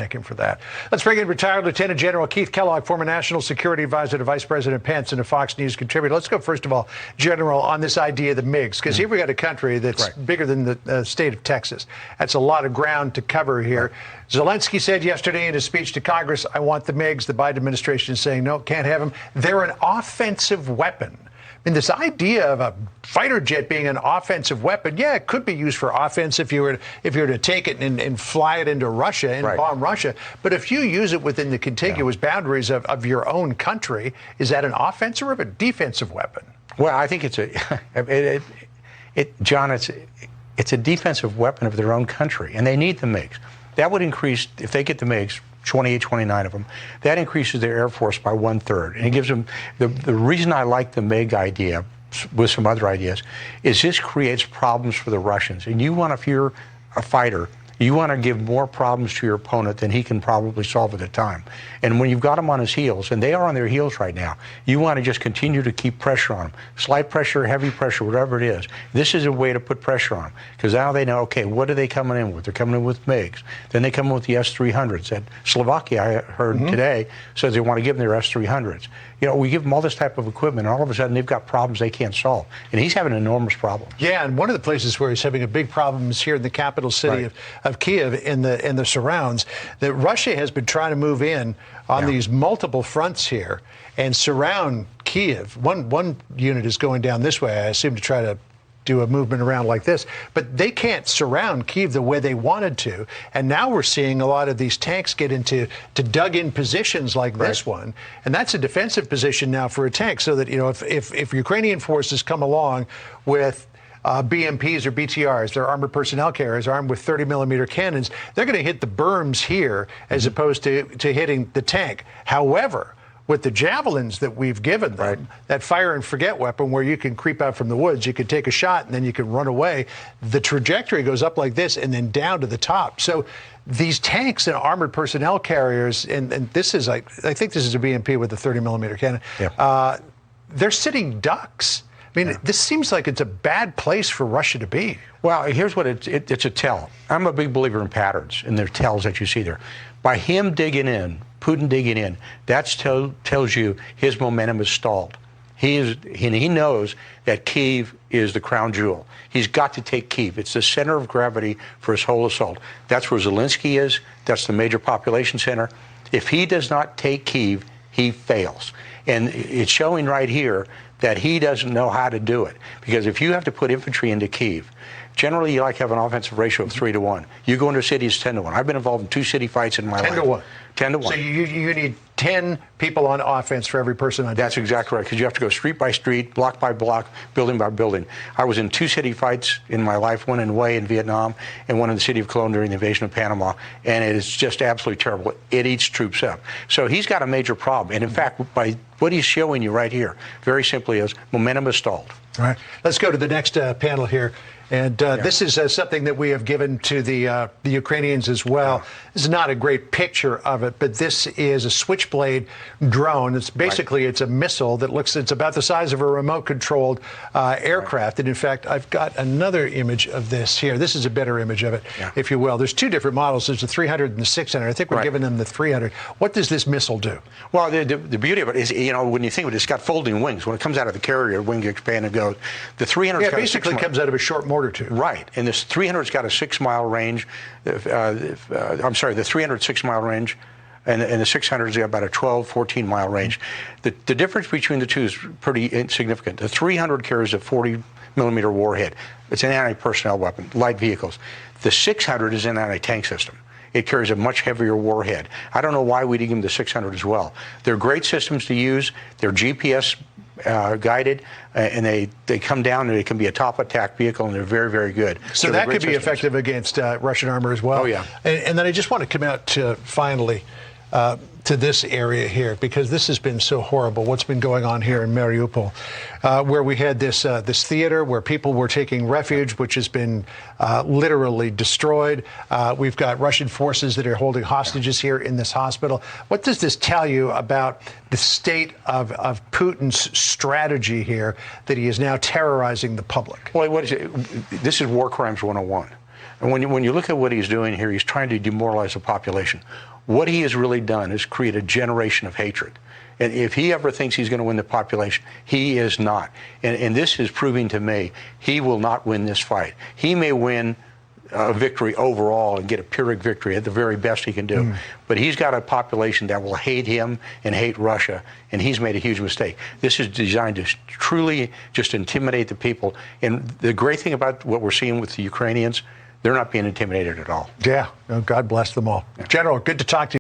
Thank him for that. Let's bring in retired Lieutenant General Keith Kellogg, former National Security Advisor to Vice President Pence and a Fox News contributor. Let's go first of all, General, on this idea of the MiGs, because here we got a country that's bigger than the state of Texas. That's a lot of ground to cover here. Zelensky said yesterday in his speech to Congress, I want the MiGs. The Biden administration is saying, no, can't have them. They're an offensive weapon. I mean, this idea of a fighter jet being an offensive weapon, yeah, it could be used for offense if you were to take it and fly it into Russia and bomb Russia. But if you use it within the contiguous boundaries of your own country, is that an offensive or a defensive weapon? Well, I think it's John, it's a defensive weapon of their own country, and they need the MiGs. That would increase, if they get the MiGs, 28, 29 of them, that increases their Air Force by 1/3. And it gives them, the reason I like the MiG idea with some other ideas is this creates problems for the Russians. And you want, if you're a fighter, you want to give more problems to your opponent than he can probably solve at a time. And when you've got him on his heels, and they are on their heels right now, you want to just continue to keep pressure on him. Slight pressure, heavy pressure, whatever it is. This is a way to put pressure on them. Because now they know, okay, what are they coming in with? They're coming in with MiGs. Then they come in with the S-300s. And Slovakia, I heard today, says they want to give them their S-300s. You know, we give them all this type of equipment, and all of a sudden they've got problems they can't solve. And he's having enormous problems. Yeah, and one of the places where he's having a big problem is here in the capital city of Kiev, in the surrounds, that Russia has been trying to move in on these multiple fronts here and surround Kiev. One unit is going down this way, I assume, to try to do a movement around like this, but they can't surround Kyiv the way they wanted to. And now we're seeing a lot of these tanks get into dug-in positions like this one, and that's a defensive position now for a tank. So that, you know, if Ukrainian forces come along with BMPs or BTRs, they're armored personnel carriers armed with 30mm cannons, they're going to hit the berms here as opposed to hitting the tank. However, with the javelins that we've given them, that fire and forget weapon where you can creep out from the woods, you can take a shot and then you can run away. The trajectory goes up like this and then down to the top. So these tanks and armored personnel carriers, and this is, I think this is a BMP with a 30mm cannon, they're sitting ducks. I mean, this seems like it's a bad place for Russia to be. Well, here's what it's a tell. I'm a big believer in patterns, and there are tells that you see there. By him digging in, Putin digging in, that tells you his momentum is stalled. He knows that Kyiv is the crown jewel. He's got to take Kyiv. It's the center of gravity for his whole assault. That's where Zelensky is. That's the major population center. If he does not take Kyiv, he fails. And it's showing right here that he doesn't know how to do it. Because if you have to put infantry into Kyiv, generally you like to have an offensive ratio of 3-to-1. You go into a city, it's 10-to-1. I've been involved in 2 city fights in my life. 10-to-1. 10-to-1. So you need 10 people on offense for every person on defense. That's exactly right, because you have to go street by street, block by block, building by building. I was in 2 city fights in my life, one in Hue in Vietnam and one in the city of Cologne during the invasion of Panama, and it is just absolutely terrible. It eats troops up. So he's got a major problem. And in fact, by what he's showing you right here, very simply is momentum is stalled. All right. Let's go to the next panel here. And this is something that we have given to the Ukrainians as well. This is not a great picture of it, but this is a Switchblade drone. It's basically, it's a missile that it's about the size of a remote-controlled aircraft. And in fact, I've got another image of this here. This is a better image of it, if you will. There's 2 different models. There's the 300 and the 600. I think we're giving them the 300. What does this missile do? Well, the beauty of it is, you know, when you think of it, it's got folding wings. When it comes out of the carrier, wing expands and goes. The 300 basically comes out of a short mortar tube. Right, and this 300's got a 6-mile range. I'm sorry, the 300 6-mile range, and the 600's got about a 12, 14-mile range. The difference between the two is pretty insignificant. The 300 carries a 40mm warhead. It's an anti-personnel weapon, light vehicles. The 600 is an anti-tank system. It carries a much heavier warhead. I don't know why we didn't give them the 600 as well. They're great systems to use. They're GPS guided, and they come down and it can be a top attack vehicle, and they're very, very good. So that could be effective against Russian armor as well. Oh, yeah. And then I just want to come out to finally to this area here, because this has been so horrible, what's been going on here in Mariupol, where we had this theater where people were taking refuge, which has been literally destroyed. We've got Russian forces that are holding hostages here in this hospital. What does this tell you about the state of Putin's strategy here, that he is now terrorizing the public? Well, what is it? This is war crimes 101. And when you look at what he's doing here, he's trying to demoralize the population. what he has really done is create a generation of hatred. And if he ever thinks he's going to win the population, he is not. And this is proving to me he will not win this fight. He may win a victory overall and get a Pyrrhic victory at the very best he can do. But he's got a population that will hate him and hate Russia, and he's made a huge mistake. This is designed to truly just intimidate the people. And the great thing about what we're seeing with the Ukrainians, they're not being intimidated at all. Yeah, God bless them all. Yeah. General, good to talk to you.